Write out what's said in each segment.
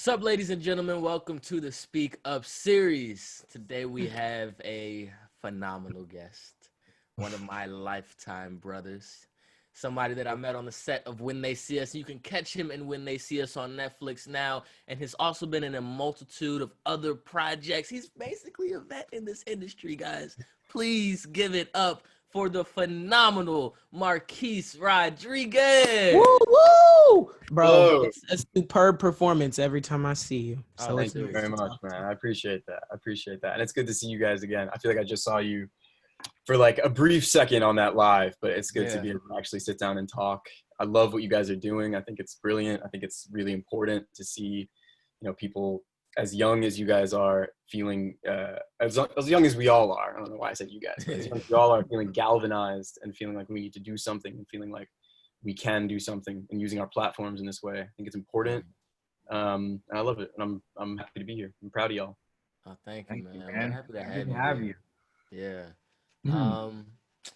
Sup, ladies and gentlemen, welcome to the Speak Up series. Today we have a phenomenal guest, one of my lifetime brothers, somebody that I met on the set of When They See Us. You can catch him in When They See Us on Netflix now, and he's also been in a multitude of other projects. He's basically a vet in this industry, guys. Please give it up for the phenomenal Marquis Rodriguez. Woo woo, bro! Hello. It's a superb performance every time I see you. Oh, So thank it's you nice Very to much, talk man. to I appreciate that. And it's good to see you guys again. I feel like I just saw you for like a brief second on that live, but it's good to be able to actually sit down and talk. I love what you guys are doing. I think it's brilliant. I think it's really important to see, people as young as you guys are feeling, as young as we all are. I don't know why I said you guys, but as young as we all are feeling galvanized and feeling like we need to do something and feeling like we can do something and using our platforms in this way. I think it's important. And I love it. And I'm happy to be here. I'm proud of y'all. Oh, thank you, man. man. We're happy to Happy have to you. have Yeah. Mhm.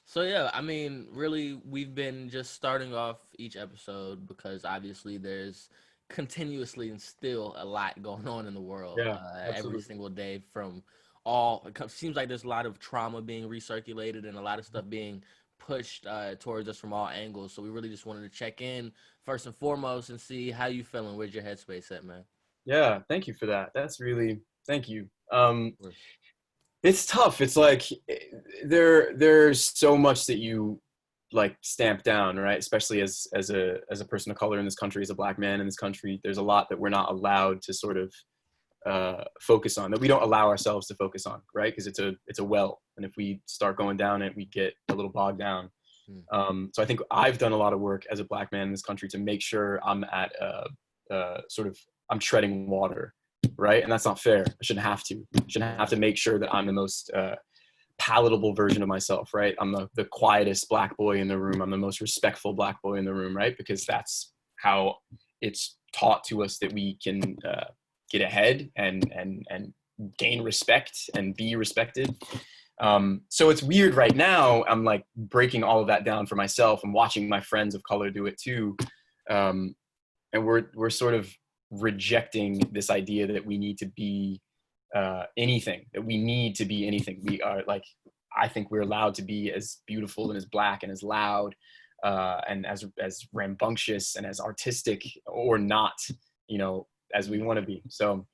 So yeah, I mean, really, we've been just starting off each episode because obviously there's continuously and still a lot going on in the world Yeah, every absolutely. single day. Seems like there's a lot of trauma being recirculated and a lot of stuff being pushed towards us from all angles. So we really just wanted to check in first and foremost and see how you feeling. Where's your headspace at, man? Yeah. Thank you for that. Thank you. Of course. It's tough. It's like there's so much that you like stamp down, right? Especially as a person of color in this country, as a black man in this country, there's a lot that we're not allowed to sort of focus on, that we don't allow ourselves to focus on, right? Because it's a well, and if we start going down it, we get a little bogged down. So I think I've done a lot of work as a black man in this country to make sure I'm at I'm treading water, right? And that's not fair. I shouldn't have to. Make sure that I'm the most palatable version of myself, right? I'm the quietest black boy in the room. I'm the most respectful black boy in the room, right? Because that's how it's taught to us that we can get ahead and gain respect and be respected. So it's weird right now. I'm like breaking all of that down for myself. I'm watching my friends of color do it too. And we're sort of rejecting this idea that we need to be anything, We are like, I think we're allowed to be as beautiful and as black and as loud and as rambunctious and as artistic or not, as we want to be. So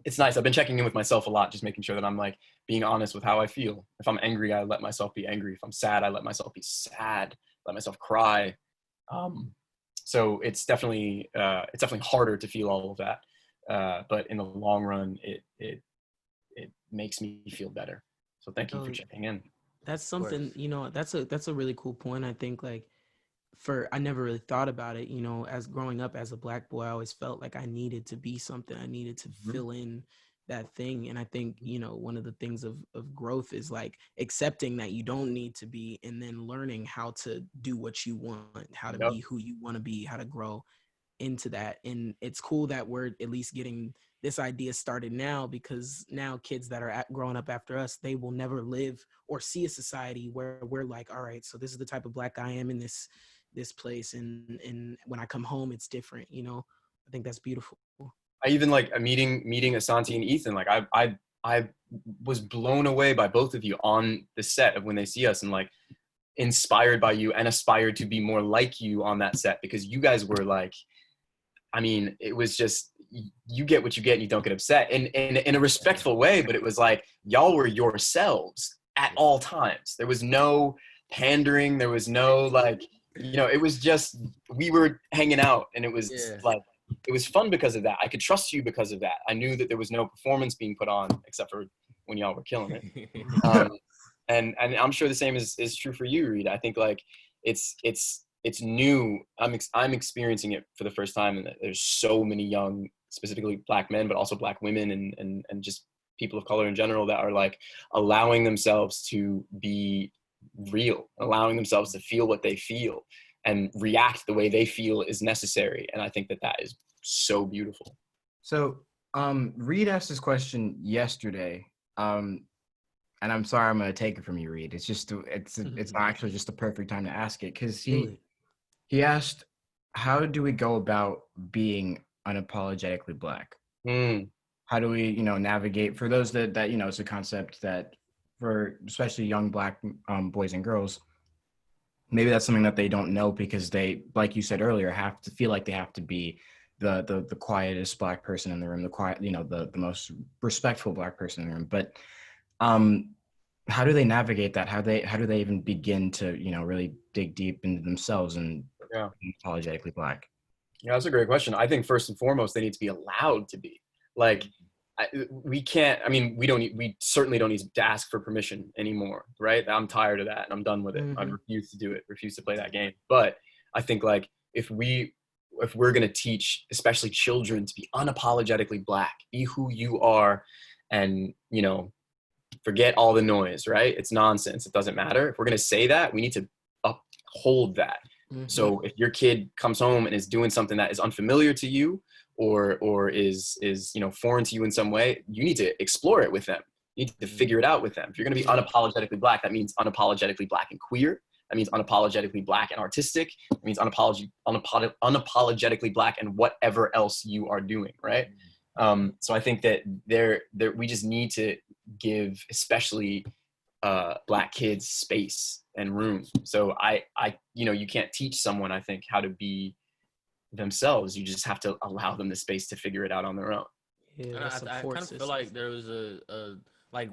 it's nice. I've been checking in with myself a lot, just making sure that I'm like being honest with how I feel. If I'm angry, I let myself be angry. If I'm sad, I let myself be sad, let myself cry. So it's definitely harder to feel all of that. But in the long run, it makes me feel better. So thank you for checking in. That's something, that's a really cool point. I think I never really thought about it, as growing up as a black boy, I always felt like I needed to be something. I needed to fill in that thing. And I think, one of the things of growth is like accepting that you don't need to be, and then learning how to do what you want, how to be who you want to be, how to grow into that. And it's cool that we're at least getting this idea started now, because now kids that are growing up after us, they will never live or see a society where we're like, all right, so this is the type of black I am in this place, and when I come home it's different. I think that's beautiful. I even like meeting Asante and Ethan. Like I was blown away by both of you on the set of When They See Us, and like inspired by you and aspired to be more like you on that set, because you guys were like, I mean, it was just, you get what you get and you don't get upset in a respectful way, but it was like y'all were yourselves at all times. There was no pandering. There was no like, it was just, we were hanging out, and it was like, it was fun because of that. I could trust you because of that. I knew that there was no performance being put on except for when y'all were killing it. And I'm sure the same is true for you, Reed. I think like it's new. I'm experiencing it for the first time, and there's so many young, specifically black men, but also black women and just people of color in general that are like allowing themselves to be real, allowing themselves to feel what they feel and react the way they feel is necessary. And I think that is so beautiful. So, Reed asked this question yesterday, and I'm sorry, I'm going to take it from you, Reed. It's just, it's not actually just the perfect time to ask it, because he asked, how do we go about being unapologetically Black? Mm. How do we, navigate for those that it's a concept that for especially young Black boys and girls, maybe that's something that they don't know because they, like you said earlier, have to feel like they have to be the quietest Black person in the room, the quiet, the most respectful Black person in the room. But how do they navigate that? How do they even begin to, really dig deep into themselves and Yeah. be apologetically Black? Yeah, that's a great question. I think first and foremost, they need to be allowed to be. Like, we can't. I mean, we certainly don't need to ask for permission anymore, right? I'm tired of that, and I'm done with it. I refuse to do it. Refuse to play that game. But I think like if we're gonna teach, especially children, to be unapologetically Black, be who you are, and forget all the noise, right? It's nonsense. It doesn't matter. If we're gonna say that, we need to uphold that. So if your kid comes home and is doing something that is unfamiliar to you or is foreign to you in some way, you need to explore it with them. You need to figure it out with them. If you're going to be unapologetically Black, that means unapologetically Black and queer. That means unapologetically Black and artistic. It means unapologetically Black and whatever else you are doing, right? So I think that we just need to give, especially Black kids, space and room. So you can't teach someone, I think, how to be themselves. You just have to allow them the space to figure it out on their own. Yeah, I kind of feel like there was a like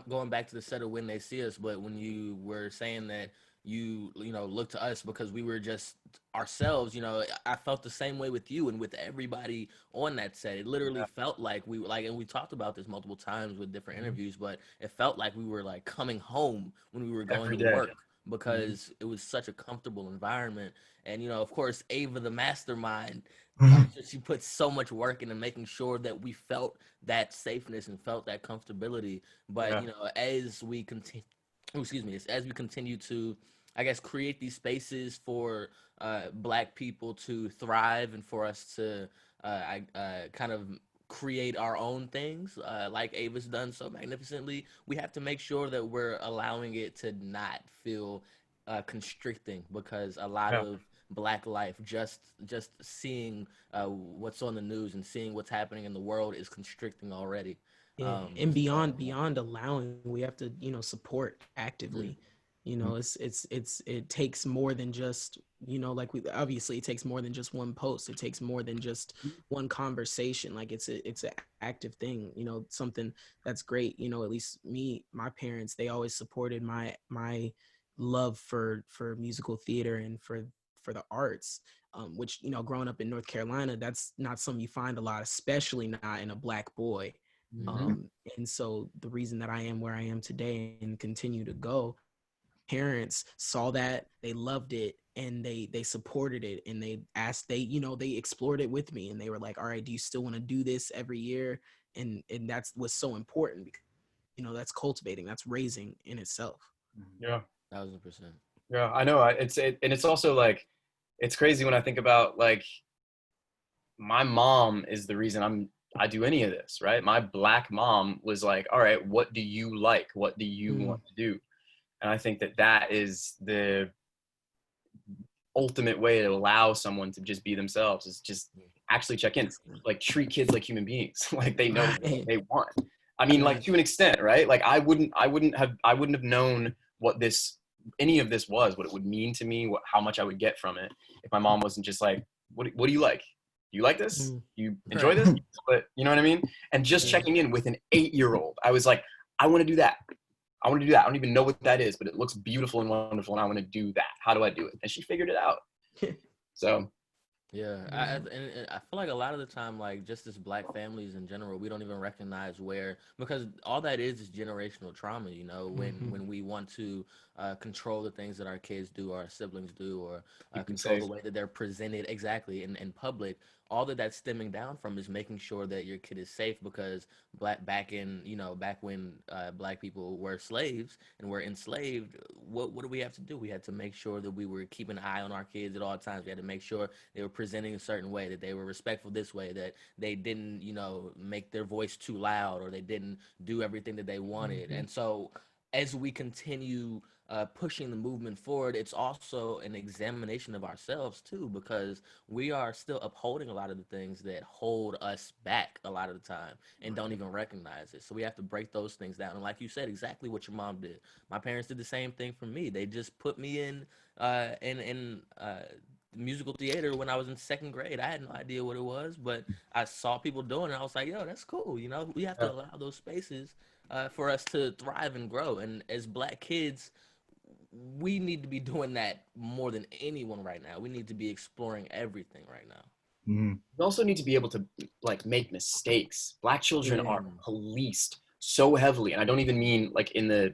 going back to the set of When They See Us, but when you were saying that you look to us because we were just ourselves, I felt the same way with you and with everybody on that set. It literally felt like we were like, and we talked about this multiple times with different interviews, but it felt like we were like coming home when we were going to work because it was such a comfortable environment. And of course, Ava the mastermind, she put so much work into making sure that we felt that safeness and felt that comfortability. But as we continue, as we continue to, I guess, create these spaces for Black people to thrive and for us to kind of create our own things, like Ava's done so magnificently, we have to make sure that we're allowing it to not feel constricting, because a lot of Black life, just seeing what's on the news and seeing what's happening in the world is constricting already. Yeah, and beyond allowing, we have to support actively. It takes more than just like we obviously it takes more than just one post. It takes more than just one conversation. Like it's an active thing. Something that's great. At least my parents, they always supported my love for musical theater and for the arts. Which growing up in North Carolina, that's not something you find a lot, especially not in a Black boy. And so the reason that I am where I am today and continue to go, parents saw that, they loved it, and they supported it, and they asked, they explored it with me, and they were like, all right, do you still want to do this every year? And that's what's so important, because that's cultivating, that's raising in itself. Yeah, 1000%. Yeah, I know. And it's also like, it's crazy when I think about like my mom is the reason I do any of this, right? My Black mom was like, all right, what do you like? What do you want to do? And I think that is the ultimate way to allow someone to just be themselves, is just actually check in, like treat kids like human beings, like they know what they want. I mean, like to an extent, right? Like I wouldn't have known what any of this was, what it would mean to me, how much I would get from it, if my mom wasn't just like, what do you like? Do you like this? You enjoy this? But you know what I mean? And just checking in with an 8-year-old, I was like, I want to do that. I want to do that. I don't even know what that is, but it looks beautiful and wonderful, and I want to do that. How do I do it? And she figured it out. So. Yeah, and I feel like a lot of the time, like just as Black families in general, we don't even recognize because all that is generational trauma. When we want to control the things that our kids do, or our siblings do, or control the way that they're presented exactly in public. All that's stemming down from is making sure that your kid is safe, because back when Black people were slaves and were enslaved, what do we have to do? We had to make sure that we were keeping an eye on our kids at all times. We had to make sure they were presenting a certain way, that they were respectful this way, that they didn't make their voice too loud, or they didn't do everything that they wanted. And so as we continue pushing the movement forward, it's also an examination of ourselves too, because we are still upholding a lot of the things that hold us back a lot of the time and don't even recognize it. So we have to break those things down. And like you said, exactly what your mom did. My parents did the same thing for me. They just put me in musical theater when I was in second grade. I had no idea what it was, but I saw people doing it. I was like, yo, that's cool. You know, we have to allow those spaces for us to thrive and grow. And as Black kids, we need to be doing that more than anyone right now. We need to be exploring everything right now. Mm-hmm. You also need to be able to like make mistakes. Black children are Mm. policed so heavily, and I don't even mean like in the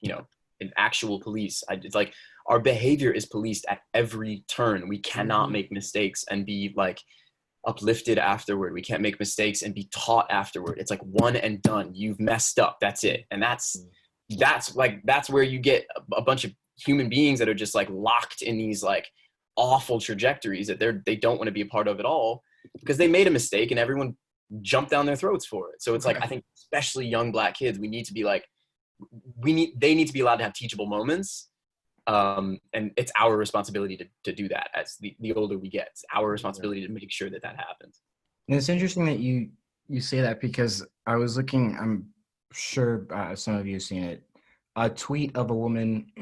you know, in actual police. It's like our behavior is policed at every turn. We cannot make mistakes and be like uplifted afterward. We can't make mistakes and be taught afterward. It's like one and done. You've messed up. That's it. And that's where you get a bunch of human beings that are just like locked in these like awful trajectories that they don't want to be a part of at all, because they made a mistake and everyone jumped down their throats for it. So it's like, I think especially young Black kids, we need to be like, they need to be allowed to have teachable moments. And it's our responsibility to do that. As the older we get, it's our responsibility to make sure that happens. And it's interesting that you say that, because I was looking, I'm sure some of you have seen it, a tweet of a woman,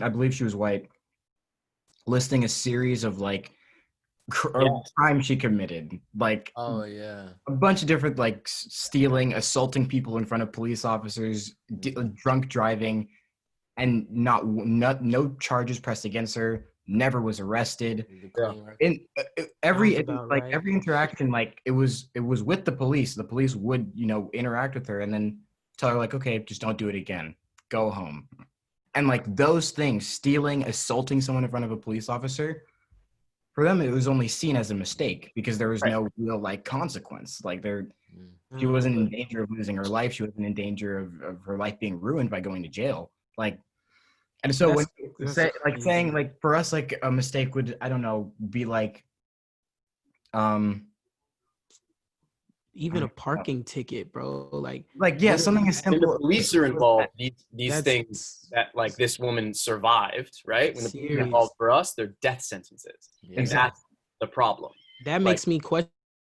I believe she was white, listing a series of like crimes she committed, like Oh yeah, a bunch of different, like stealing, assaulting people in front of police officers, drunk driving, and no charges pressed against her. Never was arrested. In every every interaction, like it was with the police. The police would, you know, interact with her and then tell her like, okay, just don't do it again. Go home. And like those things, stealing, assaulting someone in front of a police officer, for them it was only seen as a mistake because there was no real like consequence. Like she wasn't in danger of losing her life. She wasn't in danger of her life being ruined by going to jail. Like, and so when saying like for us, like a mistake would, I don't know, be like, even a parking ticket, bro. Like yeah, something as simple. When the police are involved, these things that like this woman survived, right? When the police are involved for us, they're death sentences. And that's the problem. That makes me question,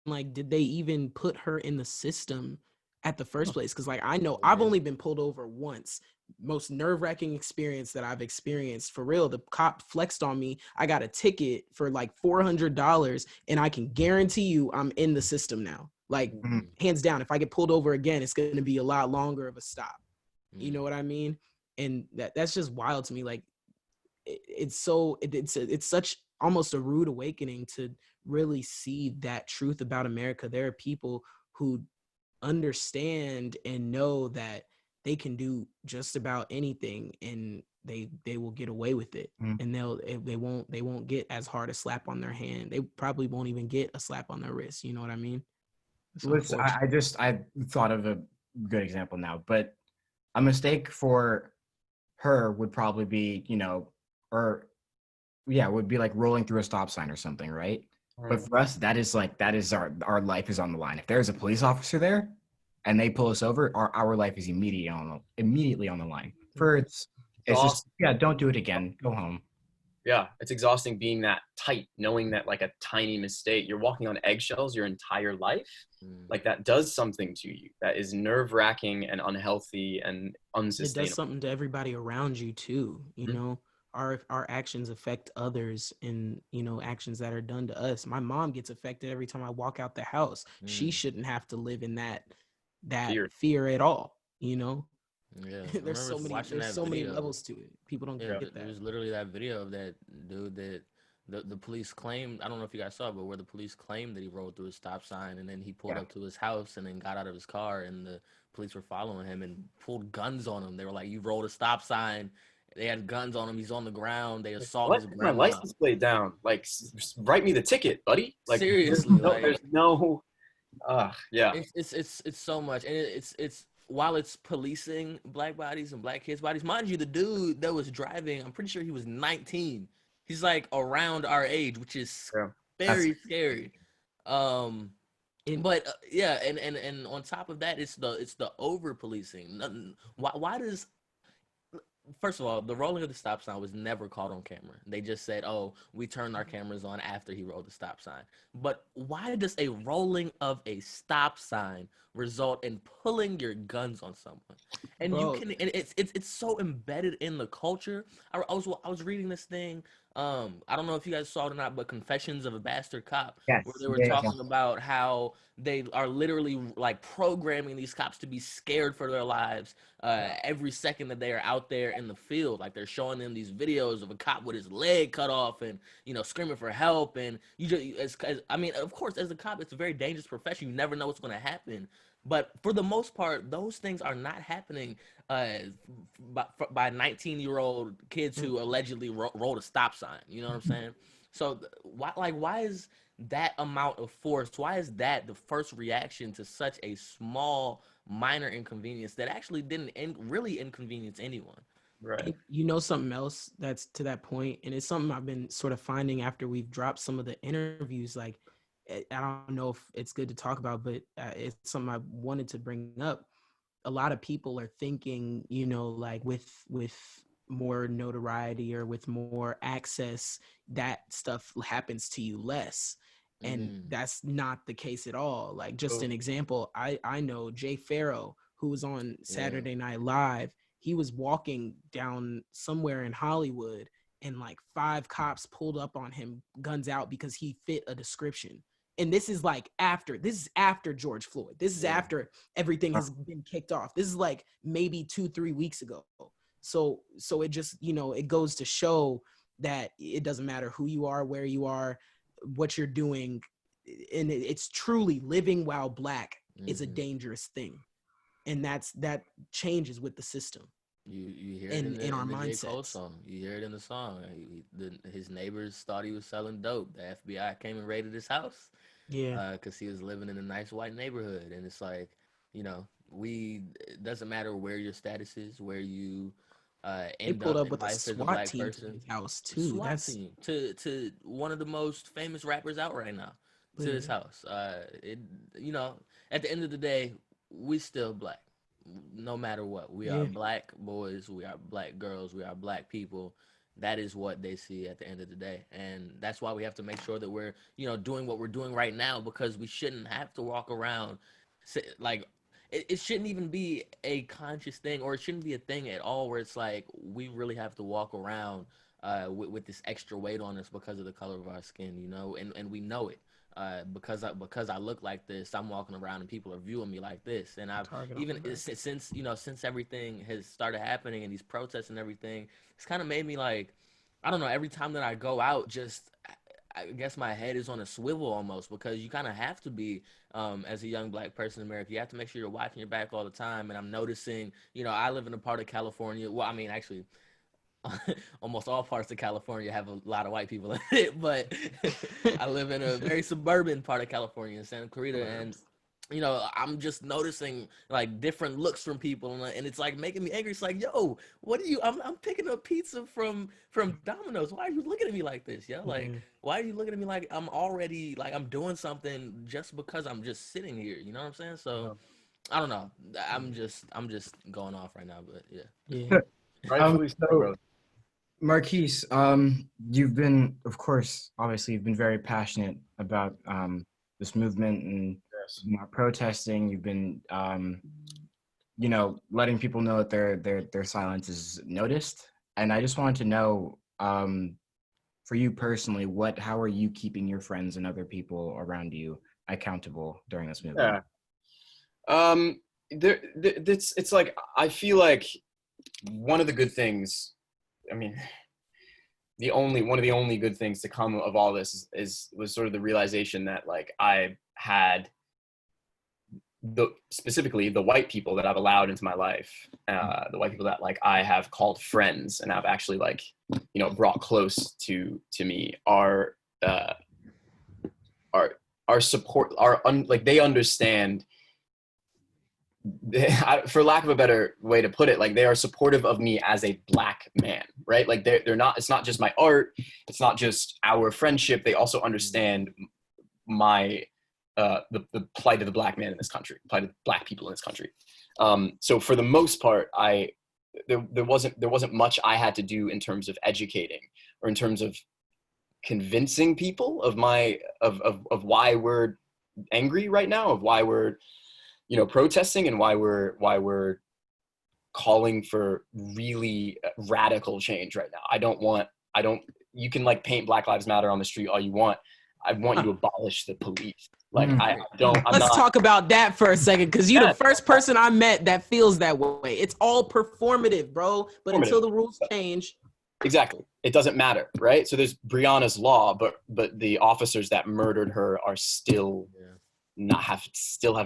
like, did they even put her in the system at the first place? Because like I know I've only been pulled over once. Most nerve-wracking experience that I've experienced, for real. The cop flexed on me. I got a ticket for like $400, and I can guarantee you I'm in the system now. Like, hands down, if I get pulled over again, it's going to be a lot longer of a stop. You know what I mean? And that's just wild to me. Like, it's such almost a rude awakening to really see that truth about America. There are people who understand and know that they can do just about anything, and they will get away with it. And they won't get as hard a slap on their hand. They probably won't even get a slap on their wrist. You know what I mean? I thought of a good example now, but a mistake for her would probably be, you know, would be like rolling through a stop sign or something, right? But for us, that is our life is on the line. If there's a police officer there and they pull us over, our life is immediately on the line. For it's just, don't do it again. Go home. Yeah, it's exhausting being that tight, knowing that like a tiny mistake, you're walking on eggshells your entire life. Like that does something to you. That is nerve-wracking and unhealthy and unsustainable. It does something to everybody around you too. You know, our actions affect others, and you know, actions that are done to us. My mom gets affected every time I walk out the house. She shouldn't have to live in that fear at all. You know. Yeah, there's so many levels to it. People don't get that. There's literally that video of that dude that the police claimed. I don't know if you guys saw it, but where the police claimed that he rolled through a stop sign and then he pulled up to his house and then got out of his car, and the police were following him and pulled guns on him. They were like, "You rolled a stop sign." They had guns on him. He's on the ground. They assaulted his grandma. My license plate down. Like, write me the ticket, buddy. Like, seriously, there's no. It's so much, and it's. While it's policing Black bodies and Black kids' bodies, mind you, the dude that was driving, I'm pretty sure he was 19. He's like around our age, which is very scary. And on top of that, it's the over policing. Why does first of all, the rolling of the stop sign was never caught on camera. They just said, "Oh, we turned our cameras on after he rolled the stop sign." But why does a rolling of a stop sign result in pulling your guns on someone? And you Bro, can, and it's so embedded in the culture. I was reading this thing. I don't know if you guys saw it or not, but Confessions of a Bastard Cop, where Yes. they were Yeah. talking about how they are literally like programming these cops to be scared for their lives every second that they are out there in the field. Like they're showing them these videos of a cop with his leg cut off and screaming for help. And you just, I mean, of course, as a cop, it's a very dangerous profession. You never know what's going to happen. But for the most part, those things are not happening uh, by 19-year-old kids who allegedly rolled a stop sign. You know what I'm saying? So why is that amount of force? Why is that the first reaction to such a small, minor inconvenience that actually didn't really inconvenience anyone? Right. something else that's to that point, and it's something I've been sort of finding after we've dropped some of the interviews. Like, I don't know if it's good to talk about, but it's something I wanted to bring up. A lot of people are thinking, like with more notoriety or with more access, that stuff happens to you less. And that's not the case at all. Like, just an example, I know Jay Farrow, who was on Saturday Night Live. He was walking down somewhere in Hollywood, and like 5 cops pulled up on him, guns out, because he fit a description. And this is after George Floyd. This is after everything has been kicked off. This is like maybe 2-3 weeks ago. So it just, it goes to show that it doesn't matter who you are, where you are, what you're doing. And it's truly living while Black is a dangerous thing. And that changes with the system. You hear in, it in our the J. Cole mindsets. song. You hear it in the song. His neighbors thought he was selling dope. The FBI came and raided his house. Yeah. Because he was living in a nice white neighborhood. And it's like, it doesn't matter where your status is, where you They end pulled up up in with a life as a SWAT Black team to person. his house too. SWAT That's team to one of the most famous rappers out right now, to his house. At the end of the day, we still Black, no matter what. We are Black boys, we are Black girls, we are Black people. That is what they see at the end of the day, and that's why we have to make sure that we're doing what we're doing right now, because we shouldn't have to walk around like it shouldn't even be a conscious thing, or it shouldn't be a thing at all, where it's like we really have to walk around with this extra weight on us because of the color of our skin, and we know it. Because I look like this, I'm walking around and people are viewing me like this, and I've even since everything has started happening and these protests and everything, it's kind of made me like, I don't know. Every time that I go out, I guess my head is on a swivel almost, because you kind of have to be, as a young Black person in America, you have to make sure you're watching your back all the time. And I'm noticing, I live in a part of California. Well, I mean, actually, almost all parts of California have a lot of white people in it, but I live in a very suburban part of California in Santa Clarita, and I'm just noticing like different looks from people, and it's like making me angry. It's like, yo, what are you? I'm picking up pizza from Domino's. Why are you looking at me like this, yo? Like, why are you looking at me like I'm already like I'm doing something just because I'm just sitting here? You know what I'm saying? So I don't know. I'm just going off right now, but yeah. Rightfully so, bro. Marquise, you've been, of course, obviously, you've been very passionate about this movement and protesting. You've been, letting people know that their silence is noticed. And I just wanted to know, for you personally, how are you keeping your friends and other people around you accountable during this movement? It's like, I feel like one of the good things, I mean, one of the only good things to come of all this was sort of the realization that like I had specifically the white people that I've allowed into my life, the white people that like I have called friends and I've actually like, brought close to me are support, like they understand, for lack of a better way to put it, like they are supportive of me as a Black man, right? Like they're not, it's not just my art, it's not just our friendship. They also understand my, the plight of the Black man in this country, plight of Black people in this country. So for the most part, I there wasn't much I had to do in terms of educating or in terms of convincing people of why we're angry right now, of why we're, you know, protesting, and why we're calling for really radical change right now. You can like paint Black Lives Matter on the street all you want. I want you to abolish the police. Like, Let's talk about that for a second, because you're the first person I met that feels that way. It's all performative, bro. But until the rules change. Exactly. It doesn't matter, right? So there's Breonna's law, but the officers that murdered her are still have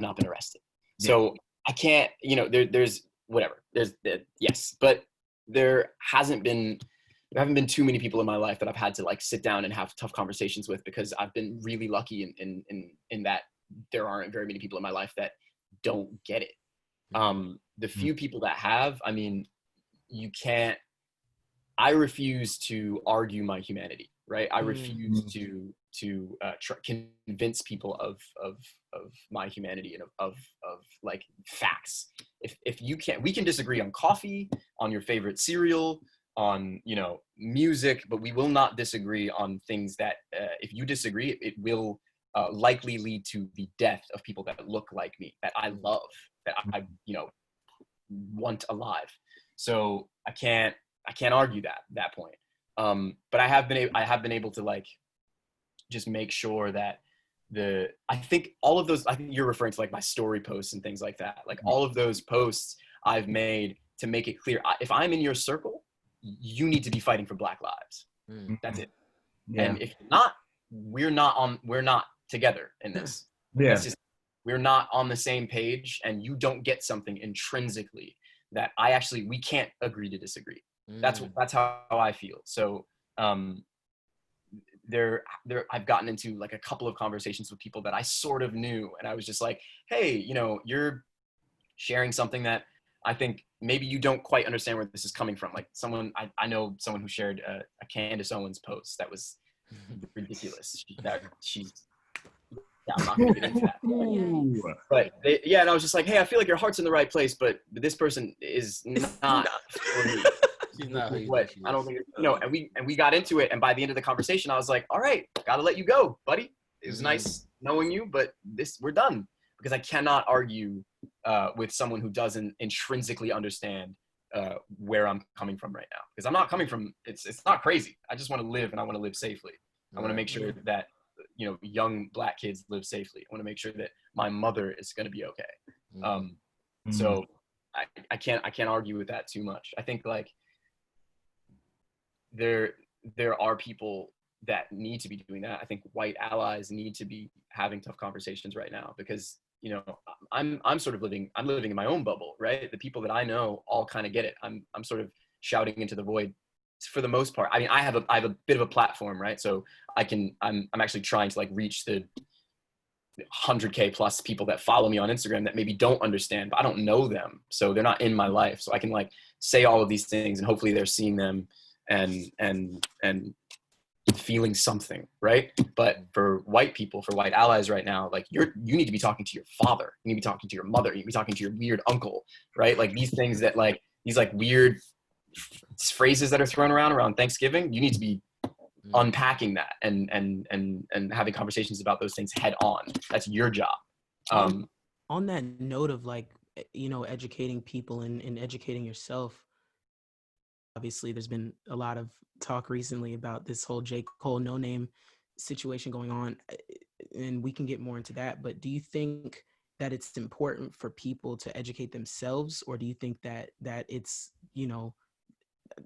not been arrested. Yeah. So I can't, you know, there's whatever. Yes, but there haven't been too many people in my life that I've had to like sit down and have tough conversations with, because I've been really lucky in that there aren't very many people in my life that don't get it. The few people that have, I mean, I refuse to argue my humanity, right? I refuse to convince people of my humanity and of like facts. If you can't, we can disagree on coffee, on your favorite cereal, on, you know, music, but we will not disagree on things that if you disagree, it will likely lead to the death of people that look like me, that I love, that I you know, want alive. So I can't argue that point. But I have been able to like just make sure that I think all of those, I think you're referring to like my story posts and things like that. Like all of those posts I've made to make it clear, if I'm in your circle, you need to be fighting for Black lives. That's it. Yeah. And if not, we're not together in this. Yeah. We're not on the same page, and you don't get something intrinsically that we can't agree to disagree. That's how I feel. So I've gotten into like a couple of conversations with people that I sort of knew, and I was just like, hey, you know, you're sharing something that I think maybe you don't quite understand where this is coming from. Like I know someone who shared a Candace Owens post that was ridiculous. I'm not gonna get into that. But and I was just like, hey, I feel like your heart's in the right place, but this person is not for me. She's not what I don't think, you know, and we got into it, and by the end of the conversation, I was like, all right, gotta let you go, buddy. It was nice knowing you, but we're done, because I cannot argue with someone who doesn't intrinsically understand where I'm coming from right now. Because I'm not coming from, it's not crazy. I just want to live, and I want to live safely. I want to make sure that, you know, young Black kids live safely. I want to make sure that my mother is going to be okay. So I can't argue with that too much. I think like there are people that need to be doing that. I think white allies need to be having tough conversations right now, because, you know, I'm living in my own bubble, right? The people that I know all kind of get it. I'm sort of shouting into the void for the most part. I mean, I have a bit of a platform, right? So I'm actually trying to like reach the 100K plus people that follow me on Instagram that maybe don't understand, but I don't know them. So they're not in my life. So I can like say all of these things, and hopefully they're seeing them and feeling something, right? But for white people, for white allies right now, like you need to be talking to your father, you need to be talking to your mother, you need to be talking to your weird uncle, right? Like these things that like these like weird phrases that are thrown around Thanksgiving, you need to be unpacking that and having conversations about those things head on. That's your job. On that note of like, you know, educating people and educating yourself, obviously there's been a lot of talk recently about this whole J. Cole No Name situation going on, and we can get more into that, but do you think that it's important for people to educate themselves, or do you think that it's, you know,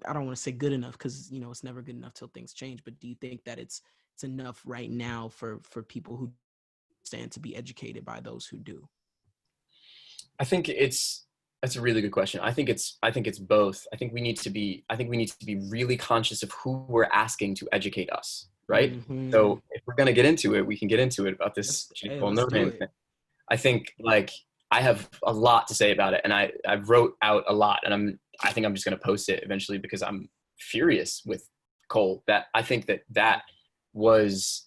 I don't want to say good enough, because, you know, it's never good enough till things change, but do you think that it's enough right now for people who stand to be educated by those who do? I think that's a really good question. I think it's both. I think we need to be really conscious of who we're asking to educate us, right? Mm-hmm. So if we're gonna get into it, we can get into it about this J. Cole No Name thing. I think like I have a lot to say about it, and I wrote out a lot, and I think I'm just gonna post it eventually, because I'm furious with Cole. That I think that was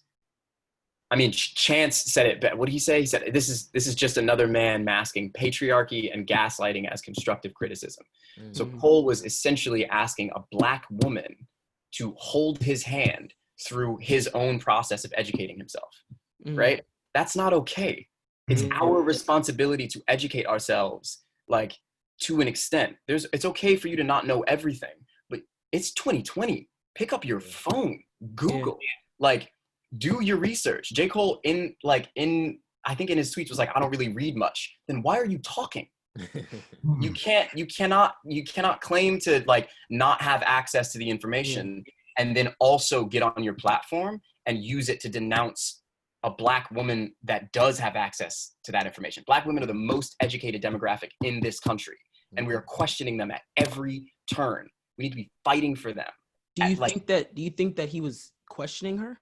I mean, Chance said it, but what did he say? He said, this is just another man masking patriarchy and gaslighting as constructive criticism. So Cole was essentially asking a Black woman to hold his hand through his own process of educating himself, right? That's not okay. It's our responsibility to educate ourselves, like, to an extent. It's okay for you to not know everything, but it's 2020. Pick up your phone, Google, like, do your research. J. Cole I think in his tweets was like, I don't really read much. Then why are you talking? You cannot claim to like not have access to the information and then also get on your platform and use it to denounce a Black woman that does have access to that information. Black women are the most educated demographic in this country, and we are questioning them at every turn. We need to be fighting for them. Do you think that he was questioning her?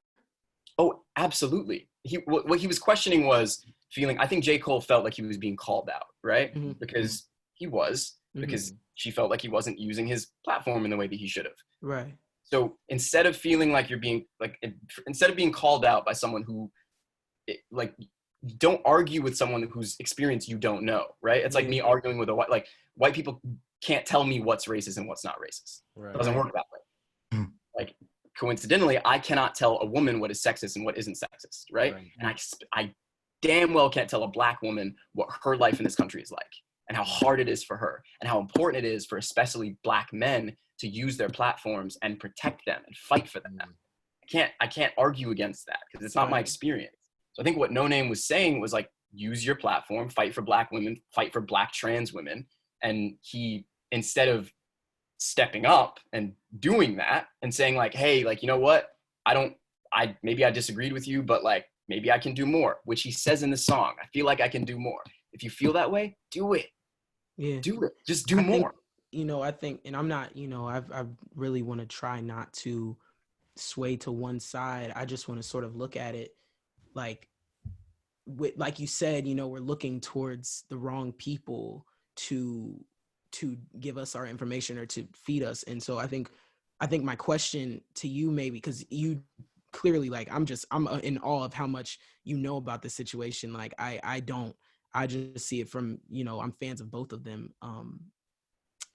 Oh, absolutely. What he was questioning was feeling, I think J. Cole felt like he was being called out, right? Because he was, because she felt like he wasn't using his platform in the way that he should have. Right. So instead of feeling like you're being, like, instead of being called out by someone who, like, don't argue with someone whose experience you don't know, right? It's like me arguing with white people can't tell me what's racist and what's not racist. It doesn't work that way. Like, coincidentally, I cannot tell a woman what is sexist and what isn't sexist, right? And I damn well can't tell a Black woman what her life in this country is like and how hard it is for her and how important it is for especially Black men to use their platforms and protect them and fight for them. I can't argue against that because it's not my experience. So I think what No Name was saying was like, use your platform, fight for Black women, fight for Black trans women. And he, instead of stepping up and doing that and saying like, hey, like, you know what? Maybe I disagreed with you, but like, maybe I can do more, which he says in the song. I feel like I can do more. If you feel that way, do it. Yeah. Do it. Just do more. I think, and I'm not, I really want to try not to sway to one side. I just want to sort of look at it like you said, we're looking towards the wrong people to give us our information or to feed us. And so I think my question to you, maybe, because you clearly, like, I'm in awe of how much you know about the situation. Like I just see it from, I'm fans of both of them.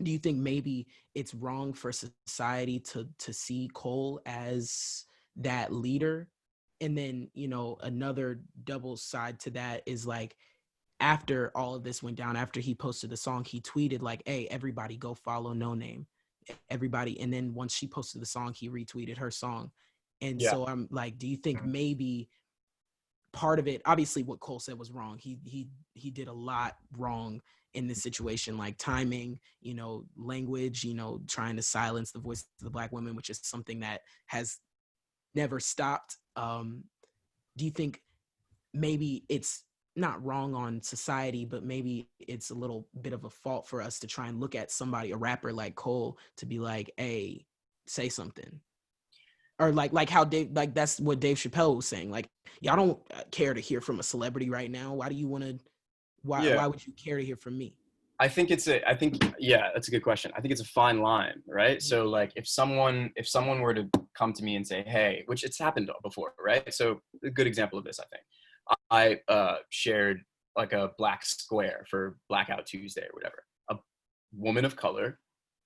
Do you think maybe it's wrong for society to see Cole as that leader? And then, another double side to that is like, after all of this went down, after he posted the song, he tweeted like, hey, everybody go follow No Name, everybody. And then once she posted the song, he retweeted her song. And so I'm like, do you think maybe part of it, obviously what Cole said was wrong. He did a lot wrong in this situation, like timing, language, trying to silence the voice of the Black women, which is something that has never stopped. Do you think maybe it's not wrong on society, but maybe it's a little bit of a fault for us to try and look at somebody, a rapper like Cole, to be like, hey, say something? Or like how Dave, like that's what Dave Chappelle was saying. Like, y'all don't care to hear from a celebrity right now. Why do you want to, why would you care to hear from me? I think that's a good question. I think it's a fine line, right? So like if someone were to come to me and say, hey, which it's happened before, right? So a good example of this, I think, I shared like a black square for Blackout Tuesday or whatever. A woman of color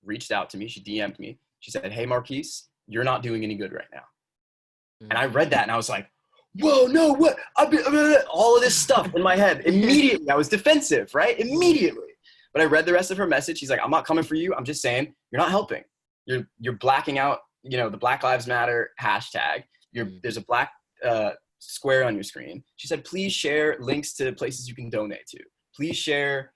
reached out to me. She DM'd me. She said, hey, Marquis, you're not doing any good right now. And I read that and I was like, whoa, no, what? All of this stuff in my head. Immediately, I was defensive, right? Immediately. But I read the rest of her message. She's like, I'm not coming for you. I'm just saying, you're not helping. You're blacking out, the Black Lives Matter hashtag. There's a black square on your screen. She said, please share links to places you can donate to. Please share,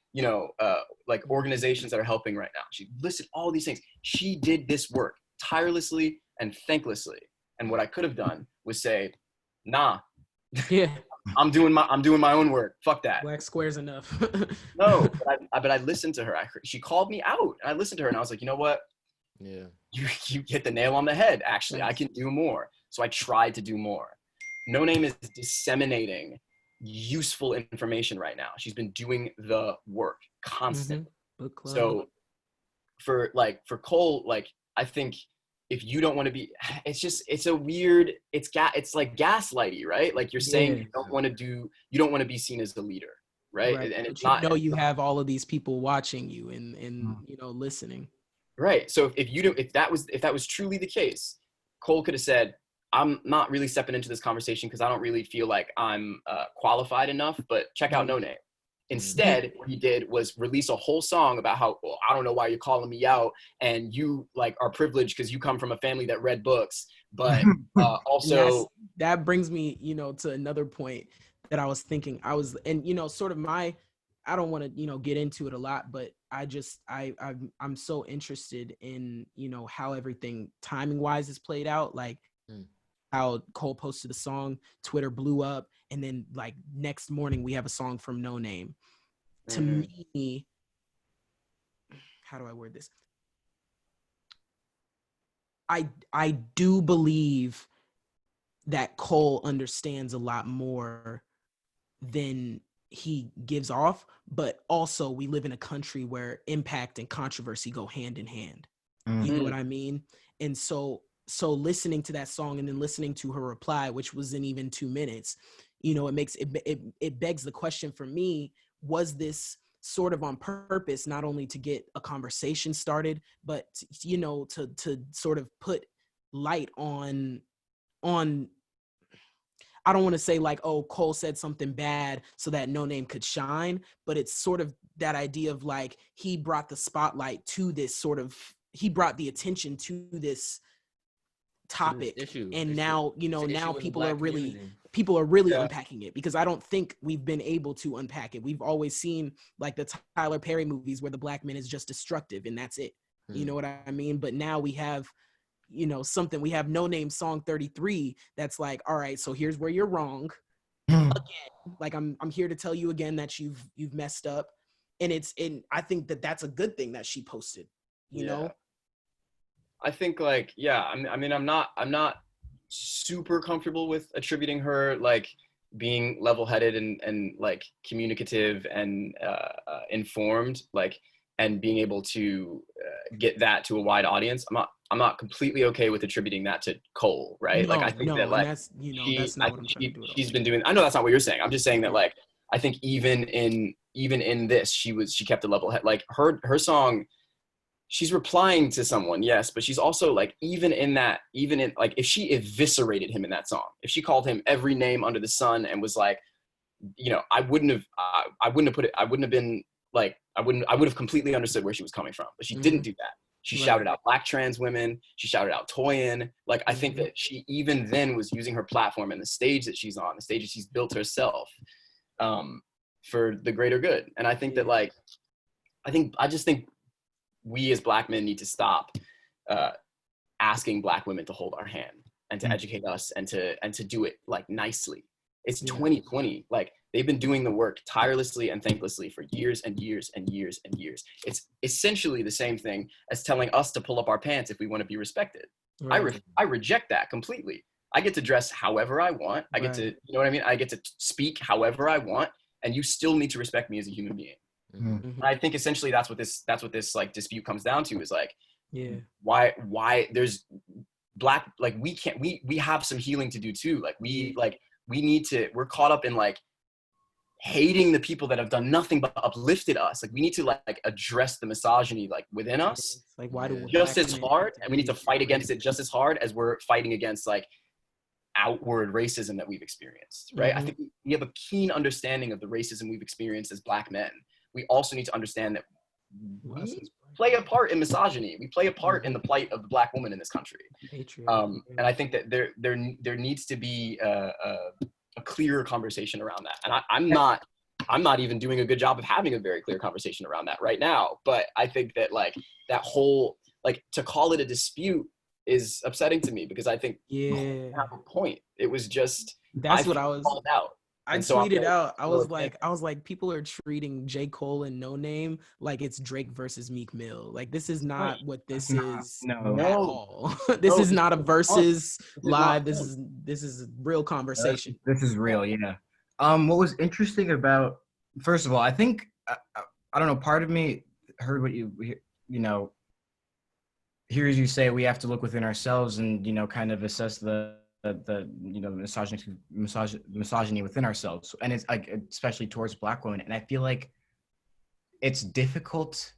like organizations that are helping right now. She listed all these things. She did this work tirelessly and thanklessly. And what I could have done was say, nah, yeah, I'm doing my own work. Fuck that. Black square's enough. No, but I listened to her. She called me out, and I listened to her, and I was like, you know what? Yeah, you hit the nail on the head. Actually, I can do more. So I tried to do more. No Name is disseminating useful information right now. She's been doing the work constantly. Book club. So for Cole, like I think if you don't want to be, it's a weird, it's like gaslighty, right? Like you're saying you don't want to be seen as the leader, right? And it's not, you have all of these people watching you and listening. Right. So if that was truly the case, Cole could have said, I'm not really stepping into this conversation because I don't really feel like I'm qualified enough, but check out No Name. Instead, what he did was release a whole song about how, well, I don't know why you're calling me out, and you like are privileged because you come from a family that read books, but also that brings me, to another point that I was thinking. Sort of I don't want to, get into it a lot, but I'm so interested in, how everything timing wise is played out. Like how Cole posted a song, Twitter blew up, and then like next morning we have a song from No Name. To me, how do I word this? I do believe that Cole understands a lot more than he gives off, but also we live in a country where impact and controversy go hand in hand. You know what I mean? And so listening to that song and then listening to her reply, which was in even 2 minutes, it begs the question for me, was this sort of on purpose, not only to get a conversation started, but to sort of put light on I don't want to say like, oh, Cole said something bad so that No Name could shine, but it's sort of that idea of like, he brought the spotlight to this he brought the attention to this topic, and now people are really unpacking it, because I don't think we've been able to unpack it. We've always seen like the Tyler Perry movies where the black man is just destructive and that's it. You know what I mean? But now we have we have No Name song 33 that's like, all right, so here's where you're wrong again. Like I'm here to tell you again that you've messed up, and I think that's a good thing that she posted, you know. I think like, I mean, I'm not super comfortable with attributing her like being level-headed and like communicative and informed, like, and being able to get that to a wide audience. I'm not completely okay with attributing that to Cole, right? Like I think that like that's that's not what I'm trying to do at all. She's been doing, I know that's not what you're saying. I'm just saying that like I think even in this she kept a level head. Like her song, she's replying to someone, yes, but she's also like, even in like, if she eviscerated him in that song, if she called him every name under the sun and was like, I wouldn't have been like, I would have completely understood where she was coming from, but she didn't do that. She shouted out black trans women. She shouted out Toyin. Like, I think that she even then was using her platform and the stage that she's on, the stage that she's built herself, for the greater good. And I think that like, I just think we as black men need to stop asking black women to hold our hand and to educate us and to do it like nicely. It's 2020. Like, they've been doing the work tirelessly and thanklessly for years and years and years and years. It's essentially the same thing as telling us to pull up our pants if we want to be respected. Right. I reject that completely. I get to dress however I want. I get to, you know what I mean? I get to speak however I want, and you still need to respect me as a human being. And I think essentially that's what this like dispute comes down to, is like, why there's black, like, we have some healing to do too. Like we're caught up in like hating the people that have done nothing but uplifted us. Like, we need to like address the misogyny like within us, like, why do just as hard, and we need to fight against it just as hard as we're fighting against like outward racism that we've experienced, right? I think we have a keen understanding of the racism we've experienced as black men. We also need to understand that we play a part in misogyny. We play a part in the plight of the black woman in this country. And I think that there needs to be a clearer conversation around that. And I'm not even doing a good job of having a very clear conversation around that right now. But I think that like that whole, like, to call it a dispute is upsetting to me, because I think you have a point. It was just, that's what I was called out. I tweeted out. I was like, people are treating J. Cole and No Name like it's Drake versus Meek Mill. Like, this is not what this is at all. This is not a versus live. This is real conversation. This is real, yeah. What was interesting about, first of all, I think I don't know. Part of me heard what he hears you say we have to look within ourselves and, you know, kind of assess the you know, misogyny within ourselves, and it's like especially towards Black women. And I feel like it's difficult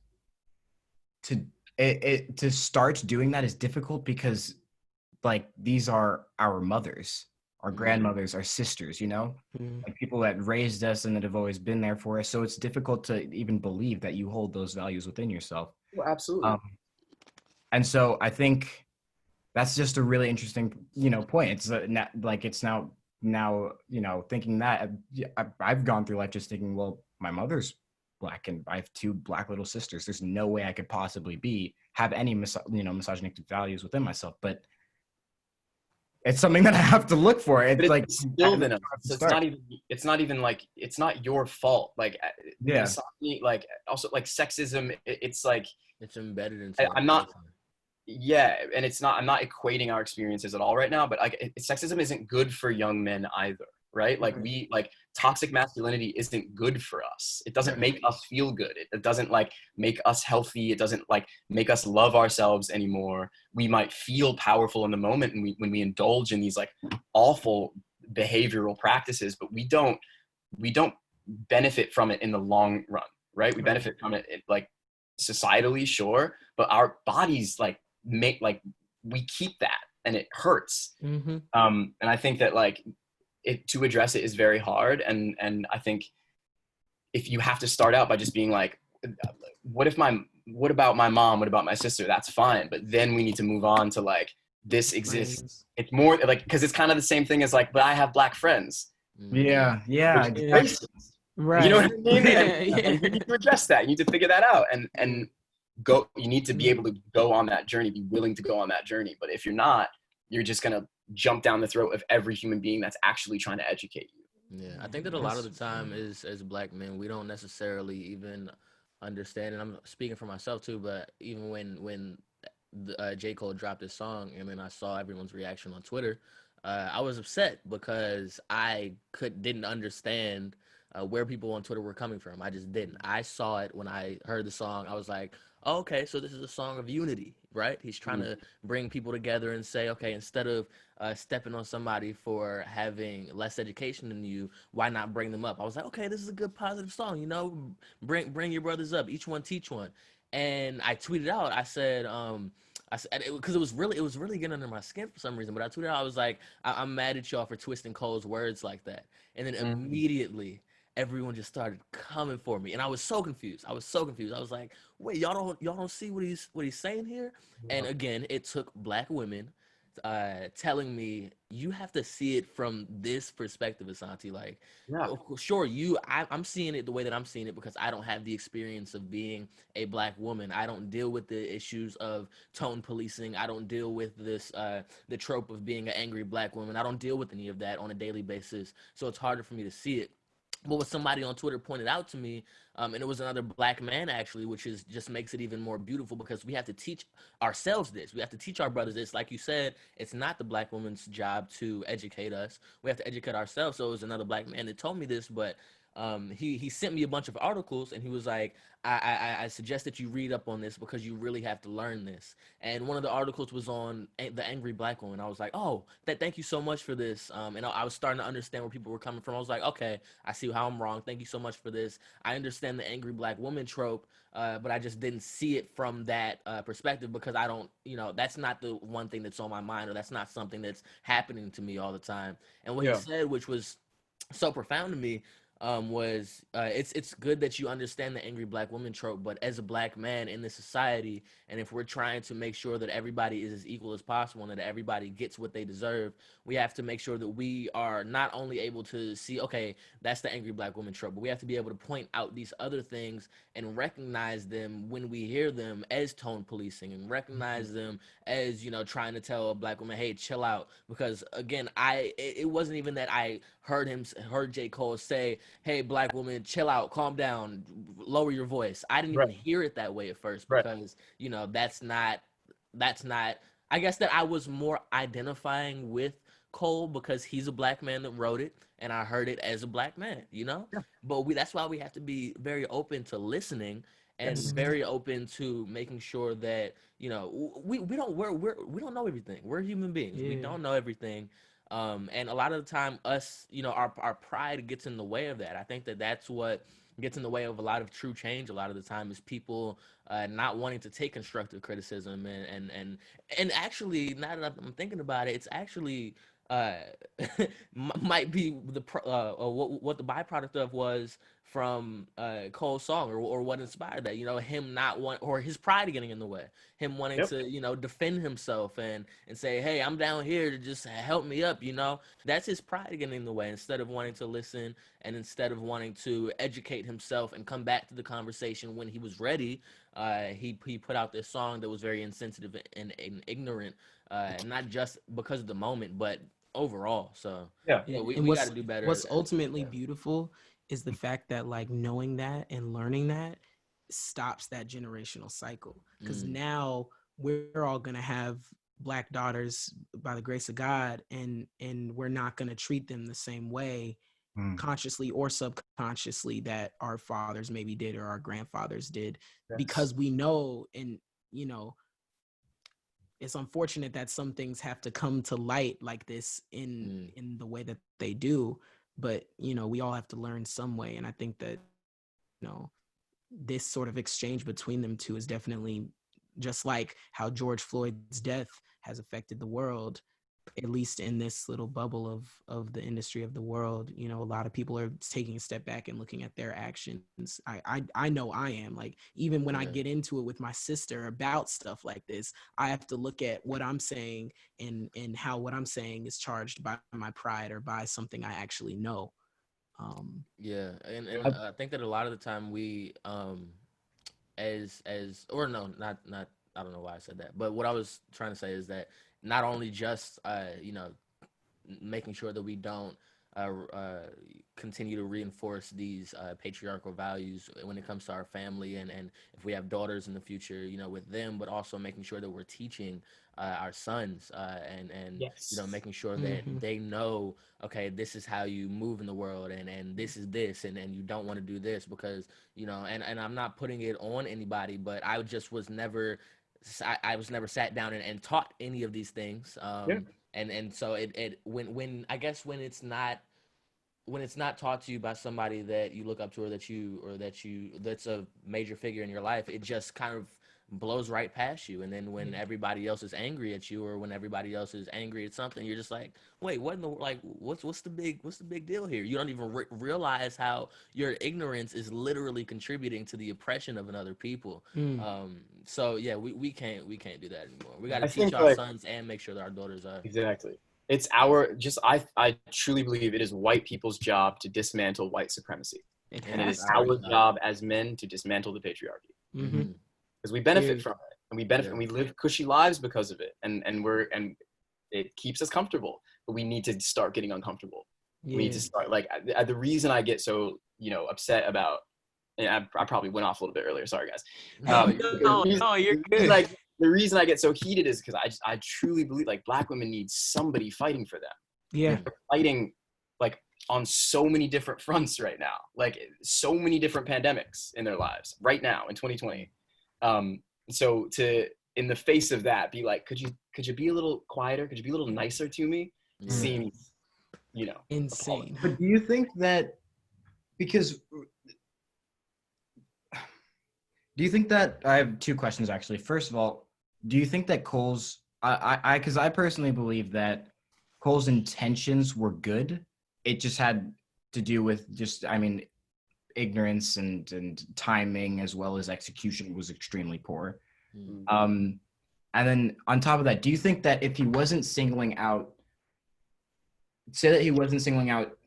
to to start doing that is difficult because like these are our mothers, our grandmothers, our sisters, you know, like people that raised us and that have always been there for us. So it's difficult to even believe that you hold those values within yourself. Well, absolutely. And so I think that's just a really interesting, you know, point. It's like it's now, you know, thinking that I've gone through life just thinking, well, my mother's Black and I have 2 Black little sisters. There's no way I could possibly have any misogynistic values within myself. But it's something that I have to look for. It's but like it's instilled in us. So it's not even like it's not your fault. Like misogyny, like also like sexism. It's like it's embedded into. I'm not. Yeah, and it's not. I'm not equating our experiences at all right now. But like, sexism isn't good for young men either, right? Like we like toxic masculinity isn't good for us. It doesn't make us feel good. It doesn't like make us healthy. It doesn't like make us love ourselves anymore. We might feel powerful in the moment and when we indulge in these like awful behavioral practices, but we don't benefit from it in the long run, right? We benefit from it like societally, sure, but our bodies like make like we keep that and it hurts. And I think that like to address it is very hard, and I think if you have to start out by just being like, what about my mom, what about my sister, that's fine, but then we need to move on to like this exists. It's more like, because it's kind of the same thing as like, but I have Black friends. Yeah. Right. You know what I mean? And you need to address that. You need to figure that out and go. You need to be able to go on that journey, be willing to go on that journey. But if you're not, you're just gonna jump down the throat of every human being that's actually trying to educate you. Yeah, I think that a lot of the time is as Black men, we don't necessarily even understand, and I'm speaking for myself too, but even when J. Cole dropped his song and then I saw everyone's reaction on Twitter, I was upset because I didn't understand where people on Twitter were coming from. I just didn't. I saw it when I heard the song. I was like, oh, okay, so this is a song of unity, right? He's trying to bring people together and say, okay, instead of stepping on somebody for having less education than you, why not bring them up? I was like, okay, this is a good positive song, you know, bring your brothers up, each one teach one. And I tweeted out, I said, because it was really getting under my skin for some reason. But I tweeted out, I was like, I'm mad at y'all for twisting Cole's words like that. And then immediately, everyone just started coming for me, and I was so confused. I was like, wait, y'all don't see what he's saying here? And again, it took Black women telling me, you have to see it from this perspective, Asante. Like, sure, I'm seeing it the way that I'm seeing it because I don't have the experience of being a Black woman. I don't deal with the issues of tone policing. I don't deal with this the trope of being an angry Black woman. I don't deal with any of that on a daily basis, so it's harder for me to see it. But what somebody on Twitter pointed out to me, and it was another Black man actually, which is just makes it even more beautiful because we have to teach ourselves this. We have to teach our brothers this. Like you said, it's not the Black woman's job to educate us. We have to educate ourselves. So it was another Black man that told me this, but he sent me a bunch of articles and he was like, I suggest that you read up on this because you really have to learn this. And one of the articles was on the angry Black woman. I was like, oh, thank you so much for this. And I was starting to understand where people were coming from. I was like, okay, I see how I'm wrong. Thank you so much for this. I understand the angry Black woman trope, but I just didn't see it from that perspective because I don't, that's not the one thing that's on my mind, or that's not something that's happening to me all the time. And what he said, which was so profound to me, was it's good that you understand the angry Black woman trope, but as a Black man in this society, and if we're trying to make sure that everybody is as equal as possible and that everybody gets what they deserve, we have to make sure that we are not only able to see, okay, that's the angry Black woman trope, but we have to be able to point out these other things and recognize them when we hear them as tone policing, and recognize them as, trying to tell a Black woman, hey, chill out. Because again, it wasn't even that I heard J. Cole say, hey, Black woman, chill out, calm down, lower your voice. I didn't even hear it that way at first because, that's not, I guess that I was more identifying with Cole because he's a Black man that wrote it, and I heard it as a Black man, But that's why we have to be very open to listening and Yes. very open to making sure that, you know, we don't we don't know everything. We're human beings. We Yeah. don't know everything. And a lot of the time us, you know, our pride gets in the way of that. I think that that's what gets in the way of a lot of true change a lot of the time, is people not wanting to take constructive criticism, and actually, now that I'm thinking about it, it's actually uh might be the what the byproduct of was from Cole's song, or what inspired that, you know, him not want, or his pride getting in the way, him wanting Yep. to, you know, defend himself and say, hey, I'm down here to just help me up, you know. That's his pride getting in the way, instead of wanting to listen, and instead of wanting to educate himself and come back to the conversation when he was ready. He put out this song that was very insensitive and ignorant, not just because of the moment, but overall. So Yeah. yeah, And we got to do better. what's ultimately yeah. beautiful is the fact that, like, knowing that and learning that stops that generational cycle, because now we're all gonna have Black daughters by the grace of God, and we're not gonna treat them the same way, consciously or subconsciously, that our fathers maybe did or our grandfathers did, Yes. because we know. And you know, it's unfortunate that some things have to come to light like this in the way that they do, but you know, we all have to learn some way. And I think that, you know, this sort of exchange between them two is definitely, just like how George Floyd's death has affected the world, at least in this little bubble of the industry of the world. You know, a lot of people are taking a step back and looking at their actions. I know I am, like, even when I get into it with my sister about stuff like this, I have to look at what I'm saying and how what I'm saying is charged by my pride or by something I actually know. Yeah, and I think that a lot of the time we as or no, not I don't know why I said that, but what I was trying to say is that not only just you know, making sure that we don't continue to reinforce these patriarchal values when it comes to our family, and if we have daughters in the future, you know, with them, but also making sure that we're teaching our sons, and Yes. you know, making sure that they know, okay, this is how you move in the world, and this is this, and you don't want to do this, because, you know, and I'm not putting it on anybody, but I just was never I was never sat down and taught any of these things. Yeah. And so it when I guess when it's not taught to you by somebody that you look up to, or that's a major figure in your life, it just kind of blows right past you. And then when everybody else is angry at you, or when everybody else is angry at something, you're just like, wait, what in the, like, what's the big deal here? You don't even realize how your ignorance is literally contributing to the oppression of another people. So yeah, we can't do that anymore. We got to teach our sons and make sure that our daughters are. Exactly. It's I truly believe it is white people's job to dismantle white supremacy. And it is our job as men to dismantle the patriarchy. Because we benefit from it, and we benefit, and we live cushy lives because of it, and it keeps us comfortable. But we need to start getting uncomfortable. We need to start, like, the reason I get so, you know, upset about, and I probably went off a little bit earlier. Sorry, guys. No, you're good. Like, the reason I get so heated is because I truly believe, like, Black women need somebody fighting for them. Yeah, they're fighting, like, on so many different fronts right now, like so many different pandemics in their lives right now in 2020. So to, in the face of that, be like, could you be a little quieter? Could you be a little nicer to me? Seems, you know, insane. appalling. But do you think that, because do you think that, I have two questions actually. First of all, do you think that Cole's, because I personally believe that Cole's intentions were good. It just had to do with just, I mean, ignorance and timing, as well as execution was extremely poor. And then on top of that, do you think that if he wasn't singling out, say that he wasn't singling out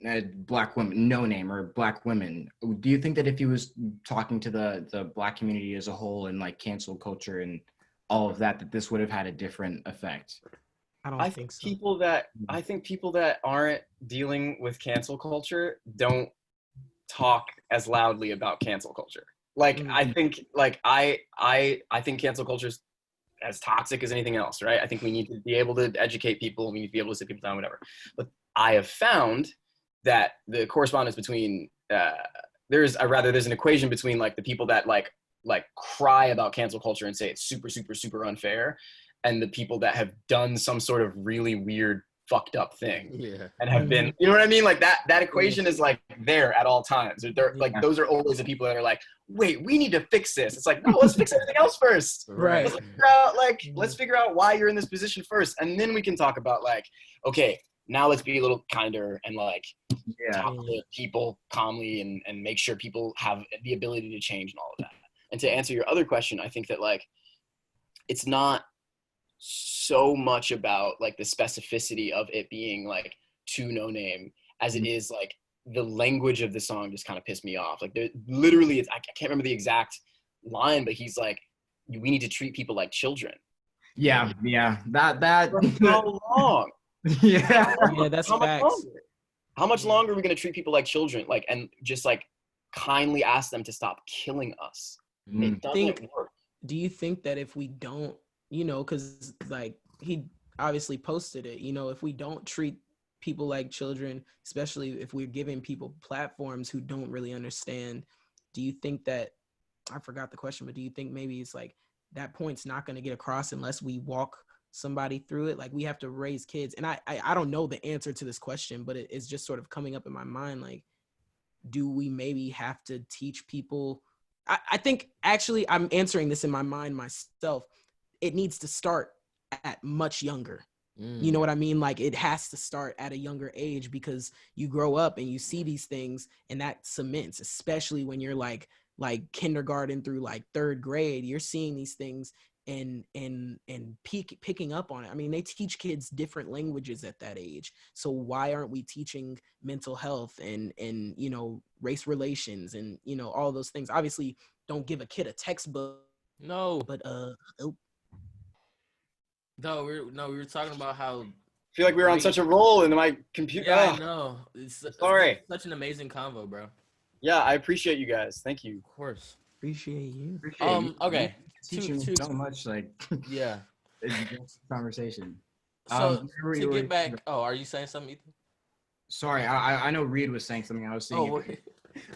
Black women, no name, or Black women, do you think that if he was talking to the Black community as a whole, and like cancel culture and all of that, that this would have had a different effect? I think so. I think people that aren't dealing with cancel culture don't talk as loudly about cancel culture. Like, I think, like, I think cancel culture is as toxic as anything else, right? I think we need to be able to educate people. We need to be able to sit people down, whatever. But I have found that the correspondence between there's an equation between, like, the people that, like, like cry about cancel culture and say it's super, super, super unfair, and the people that have done some sort of really weird, fucked up thing and have been, you know what I mean? Like that equation is like there at all times. They're like, those are always the people that are like, wait, we need to fix this. It's like, no, let's fix everything else first. Right. Let's figure out why you're in this position first, and then we can talk about like, okay, now let's be a little kinder and like talk to people calmly and make sure people have the ability to change and all of that. And to answer your other question, I think that like it's not so much about like the specificity of it being like to No Name as it is like the language of the song just kind of pissed me off. Like literally, I can't remember the exact line, but he's like, we need to treat people like children. Yeah. That. For how long? Yeah. Yeah, that's facts. How much longer are we going to treat people like children? Like, and just like kindly ask them to stop killing us. It doesn't work. Do you think that if we don't, you know, because like he obviously posted it, you know, if we don't treat people like children, especially if we're giving people platforms who don't really understand, do you think that, I forgot the question, but do you think maybe it's like that point's not going to get across unless we walk somebody through it? Like we have to raise kids. And I don't know the answer to this question, but it's just sort of coming up in my mind. Like, do we maybe have to teach people? I think actually I'm answering this in my mind myself. It needs to start at much younger. You know what I mean? Like it has to start at a younger age, because you grow up and you see these things and that cements, especially when you're like kindergarten through like third grade, you're seeing these things and picking up on it. I mean, they teach kids different languages at that age. So why aren't we teaching mental health and you know, race relations and, you know, all those things? Obviously, don't give a kid a textbook. No, But we were talking about how. I feel like we were on such a roll in my computer. Yeah, I know. It's sorry. Such an amazing convo, bro. Yeah, I appreciate you guys. Thank you. Of course. Appreciate you. Okay. Teaching so much, like yeah. Conversation. So to get back, are you saying something, Ethan? Sorry, I know Reed was saying something. I was saying.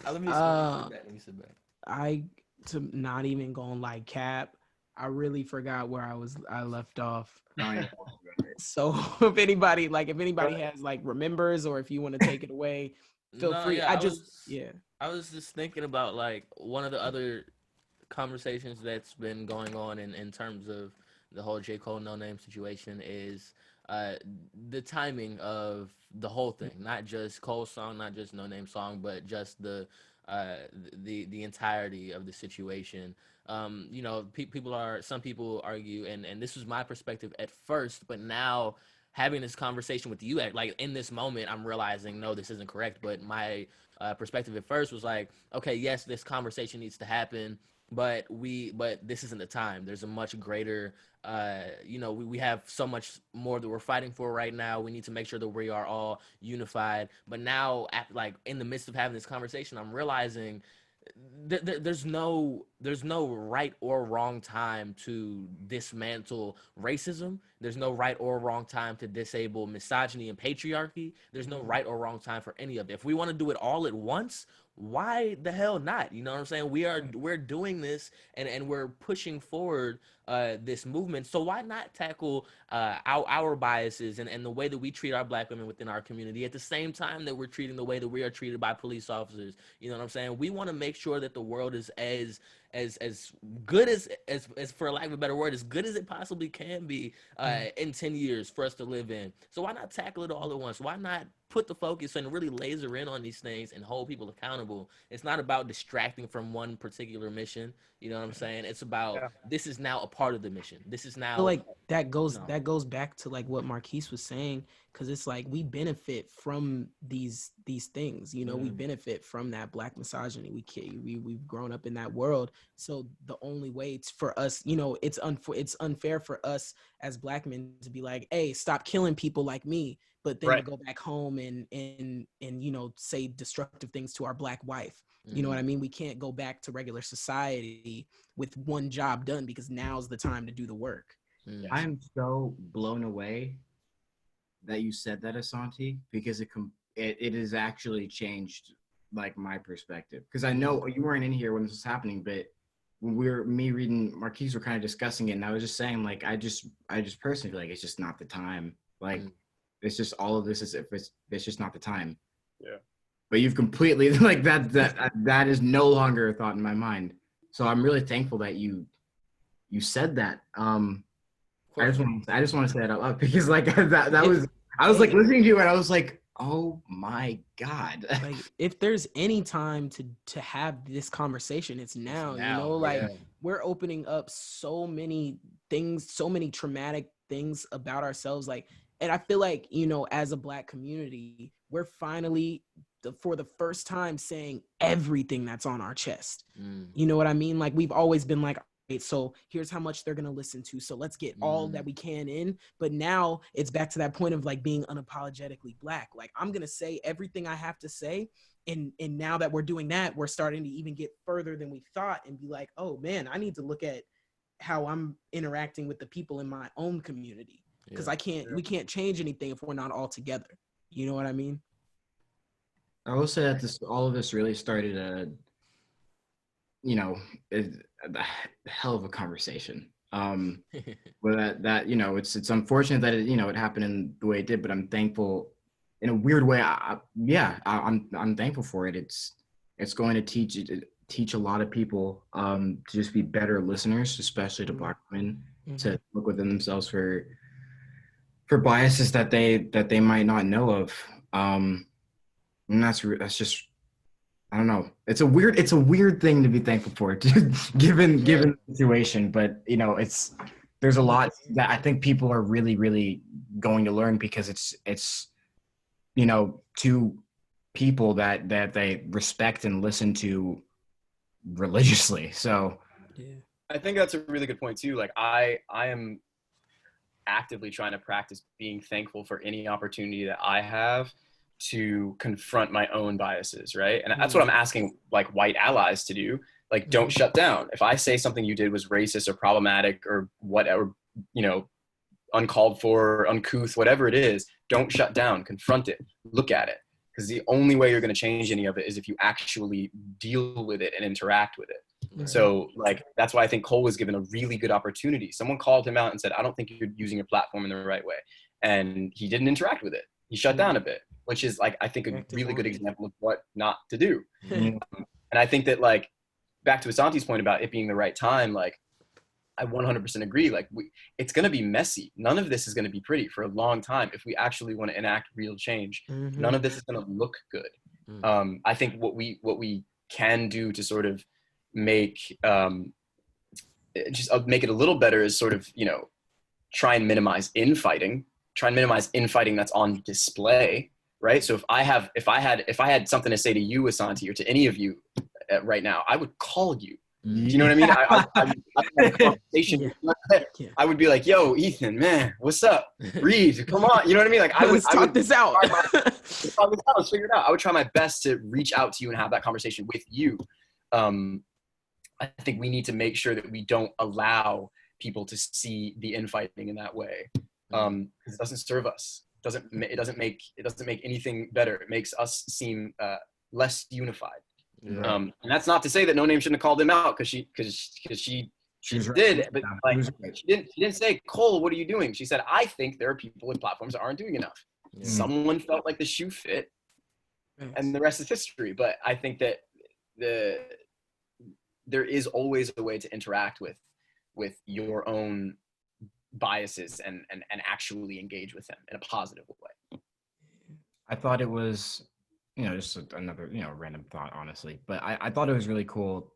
Let me sit back. To not even going like cap, I really forgot where I left off. So if anybody has like remembers, or if you want to take it away, feel free. I was just thinking about like one of the other conversations that's been going on in terms of the whole J. Cole No Name situation is the timing of the whole thing, not just Cole's song, not just No Name song, but just the entirety of the situation. You know, some people argue, and this was my perspective at first, but now having this conversation with you, like in this moment, I'm realizing, no, this isn't correct. But my perspective at first was like, okay, yes, this conversation needs to happen, but this isn't the time. There's a much greater, you know, we have so much more that we're fighting for right now. We need to make sure that we are all unified. But now, like in the midst of having this conversation, I'm realizing there's no right or wrong time to dismantle racism. There's no right or wrong time to disable misogyny and patriarchy. There's no right or wrong time for any of it. If we want to do it all at once, why the hell not? You know what I'm saying? We're doing this and we're pushing forward this movement. So why not tackle our biases and the way that we treat our Black women within our community at the same time that we're treating the way that we are treated by police officers? You know what I'm saying? We want to make sure that the world is as good as for lack of a better word, as good as it possibly can be in 10 years for us to live in. So why not tackle it all at once? Why not put the focus and really laser in on these things and hold people accountable? It's not about distracting from one particular mission. You know what I'm saying? It's about this is now a part of the mission. This is now like that goes back to like what Marquis was saying, because it's like we benefit from these things. You know, we benefit from that Black misogyny. We've grown up in that world. So the only way for us, you know, it's unfair for us as Black men to be like, hey, stop killing people like me, but then to go back home and you know, say destructive things to our Black wife. You know what I mean? We can't go back to regular society with one job done, because now's the time to do the work. I'm so blown away that you said that, Asante, because it has actually changed like my perspective. Because I know you weren't in here when this was happening, but me reading Marquis were kind of discussing it, and I was just saying, like, I just personally feel like it's just not the time. Like, it's just all of this is if it's just not the time. Yeah. But you've completely like that is no longer a thought in my mind. So I'm really thankful that you said that. I just want to say that out loud because like that was I was like listening to you and I was like, oh my God. Like if there's any time to have this conversation, it's now. You know, like we're opening up so many things, so many traumatic things about ourselves. Like, and I feel like, you know, as a Black community, we're finally for the first time saying everything that's on our chest. You know what I mean? Like we've always been like, so here's how much they're going to listen to. So let's get all that we can in. But now it's back to that point of like being unapologetically Black. Like I'm going to say everything I have to say. And now that we're doing that, we're starting to even get further than we thought and be like, oh man, I need to look at how I'm interacting with the people in my own community. Because we can't change anything if we're not all together. You know what I mean? I will say that all of this really started a hell of a conversation. But that you know, it's unfortunate that it happened in the way it did. But I'm thankful, in a weird way. I'm thankful for it. It's going to teach a lot of people to just be better listeners, especially to Black women, to look within themselves for biases that they might not know of. And that's just, I don't know. It's a weird thing to be thankful for, given the situation. But there's a lot that I think people are really, really going to learn because it's to people that they respect and listen to religiously. So I think that's a really good point too. Like I am actively trying to practice being thankful for any opportunity that I have to confront my own biases, right? And that's what I'm asking like white allies to do. Like, don't shut down. If I say something you did was racist or problematic or whatever, uncalled for, uncouth, whatever it is, don't shut down, confront it, look at it. Because the only way you're going to change any of it is if you actually deal with it and interact with it. So like, that's why I think Cole was given a really good opportunity. Someone called him out and said, I don't think you're using your platform in the right way. And he didn't interact with it. He shut down a bit, which is like, I think a really good example of what not to do. And I think that like, back to Asanti's point about it being the right time, like I 100% agree. Like it's going to be messy. None of this is going to be pretty for a long time. If we actually want to enact real change, none of this is going to look good. I think what we can do to sort of make make it a little better is sort of, try and minimize infighting that's on display, right? So if I had something to say to you, Asanti, or to any of you right now, I would call you. Do you know what I mean? I would have a conversation. I would be like, yo, Ethan, man, what's up? Reed, come on. You know what I mean? Like let's talk this out. Let's figure it out. I would try my best to reach out to you and have that conversation with you. I think we need to make sure that we don't allow people to see the infighting in that way. Because it doesn't serve us. It doesn't make anything better. It makes us seem less unified. And that's not to say that No Name shouldn't have called him out because she did, right. But like she didn't say, Cole, what are you doing? She said, I think there are people with platforms that aren't doing enough. Someone felt like the shoe fit, and the rest is history. But I think that there is always a way to interact with your own biases and actually engage with them in a positive way. I thought it was, just another, random thought, honestly, but I thought it was really cool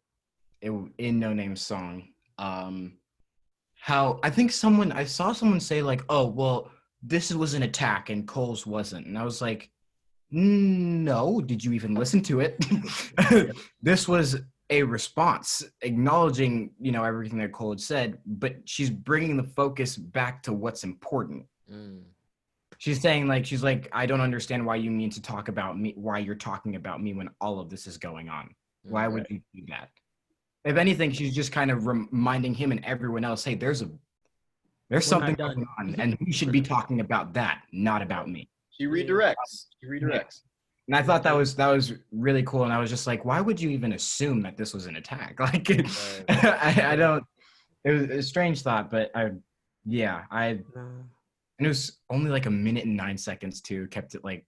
in No Name's song, how I think I saw someone say like, oh, well, this was an attack and Cole's wasn't. And I was like, no, did you even listen to it? This was a response acknowledging, everything that Cole had said, but she's bringing the focus back to what's important. She's saying she's like, I don't understand why you mean to talk about me, why you're talking about me when all of this is going on. Why would you do that? If anything, she's just kind of reminding him and everyone else, hey, there's something going on and we should be talking about that, not about me. She redirects. And I thought that was really cool. And I was just like, why would you even assume that this was an attack? Like, I don't. It was a strange thought, but and it was only like 1 minute and 9 seconds too. Kept it like,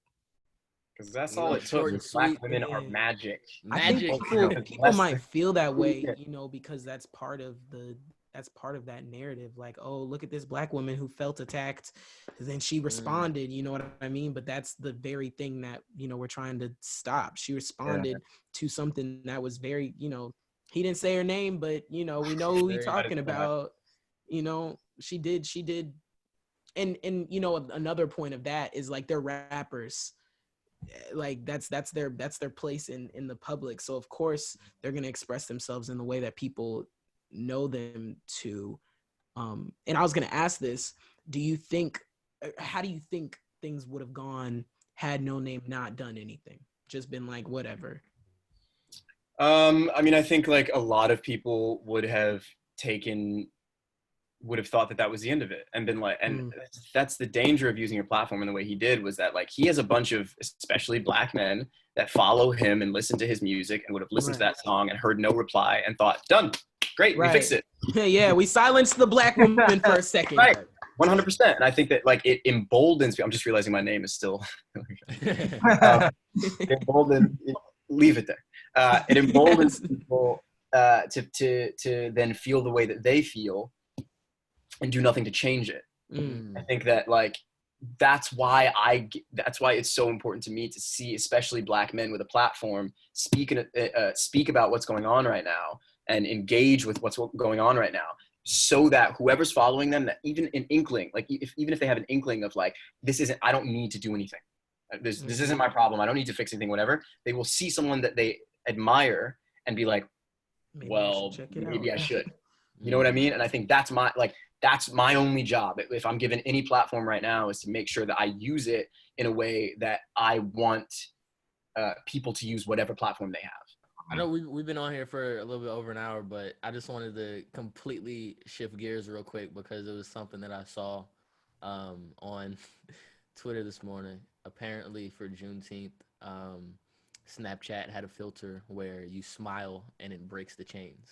because that's Real all it short took. and Black sweet. women are magic. I think Magic. people might feel that way, Yeah. you know, because that's part of that narrative. Like, oh, look at this black woman who felt attacked, then she responded. You know what I mean? But that's the very thing that, you know, we're trying to stop. She responded to something that was very, you know, he didn't say her name, but you know, we know who he's talking about. You know, she did, and you know, another point of that is like they're rappers. Like that's their place in the public, so of course they're going to express themselves in the way that people know them to. And I was going to ask this, how do you think things would have gone had No Name not done anything, just been like whatever? I mean, I think like a lot of people would have thought that was the end of it and been like, and that's the danger of using your platform in the way he did, was that like he has a bunch of especially black men that follow him and listen to his music and would have listened to that song and heard no reply and thought, done, great, we fixed it. Yeah, we silenced the black woman for a second. Right, 100%. And I think that like it emboldens. I'm just realizing my name is still emboldened. Leave it there. It emboldens people to then feel the way that they feel and do nothing to change it. I think that like that's why it's so important to me to see especially black men with a platform speak about what's going on right now and engage with what's going on right now, so that whoever's following them, that even an inkling, like even if they have an inkling of like, I don't need to do anything, this isn't my problem, I don't need to fix anything, whatever, they will see someone that they admire and be like, maybe I should. You know what I mean? And I think that's my only job. If I'm given any platform right now, is to make sure that I use it in a way that I want people to use whatever platform they have. I know we've been on here for a little bit over an hour, but I just wanted to completely shift gears real quick because it was something that I saw on Twitter this morning. Apparently for Juneteenth, Snapchat had a filter where you smile and it breaks the chains,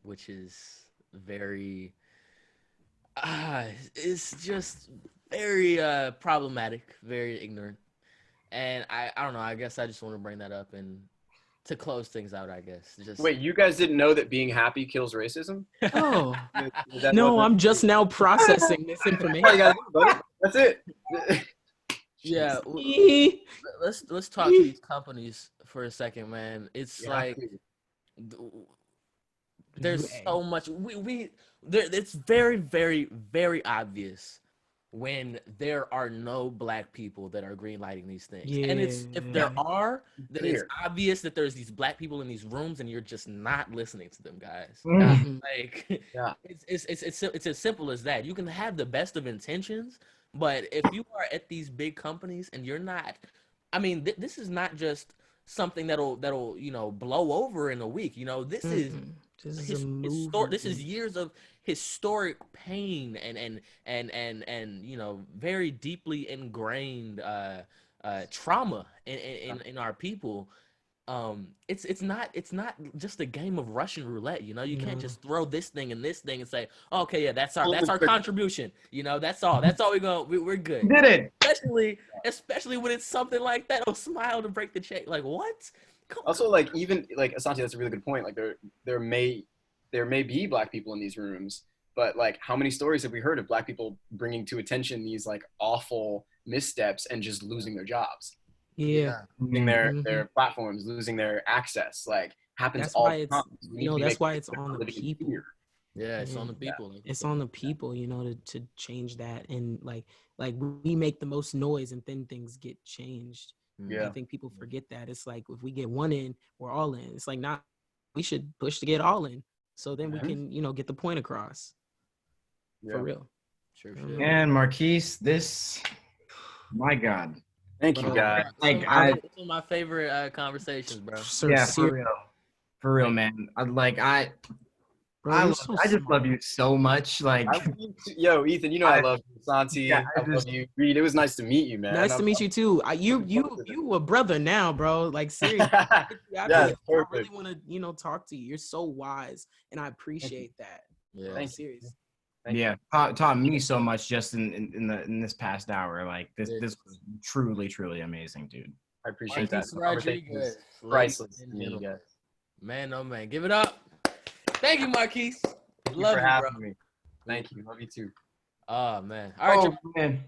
which is very... it's just very problematic, very ignorant, and I don't know. I guess I just want to bring that up and to close things out. I guess. Wait, you guys didn't know that being happy kills racism? Oh no, I'm just now processing this information. All you gotta do, buddy. That's it. Yeah, let's talk to these companies for a second, man. It's like there's so much it's very, very, very obvious when there are no black people that are greenlighting these things. And if there are, then it's obvious that there's these black people in these rooms and you're just not listening to them, guys. Like it's as simple as that. You can have the best of intentions, but if you are at these big companies and you're not, I mean, this is not just something that'll you know blow over in a week. You know, this is this is years of historic pain and you know very deeply ingrained trauma in our people. It's not just a game of Russian roulette. You know, you can't just throw this thing and this thing and say, oh, okay, yeah, that's our contribution. You know, that's all we're good. Did it? Especially when it's something like that. Oh, smile to break the chain. Like what? Also, like even like Asante, that's a really good point. Like there may be black people in these rooms, but like how many stories have we heard of black people bringing to attention these like awful missteps and just losing their jobs? Losing their platforms, losing their access, like happens that's all why the it's time. that's why it's on the people. It's on the people. It's on the people, you know, to change that. And like we make the most noise and then things get changed. I think people forget that. It's like if we get one in, we're all in. It's like not, we should push to get all in, so then we can, you know, get the point across. For real. Sure. And Marquis, my God. Thank you, guys. Like it's one of my favorite conversations, bro. For real, man. Bro, I you're love, so I just smart. love you so much. Like, I love you too. Yo, Ethan, you know I love you. Santi, yeah, I love you. Reed, it was nice to meet you, man. Nice to meet you too. You a brother now, bro. Like seriously, Yes, I really perfect. want to talk to you. You're so wise, and I appreciate that. Yeah. I'm Thank you. serious. Thank you. yeah, taught me so much just in this past hour. Like Yeah. this was truly amazing, dude. I appreciate that. Marquis The conversation was Rodriguez, ladies priceless and to me, you gentlemen. guys. Man, oh man, give it up. Thank you, Marquis. Thank you Love for you, bro. having me. Thank you. Love you too. Oh man. All right, Oh man.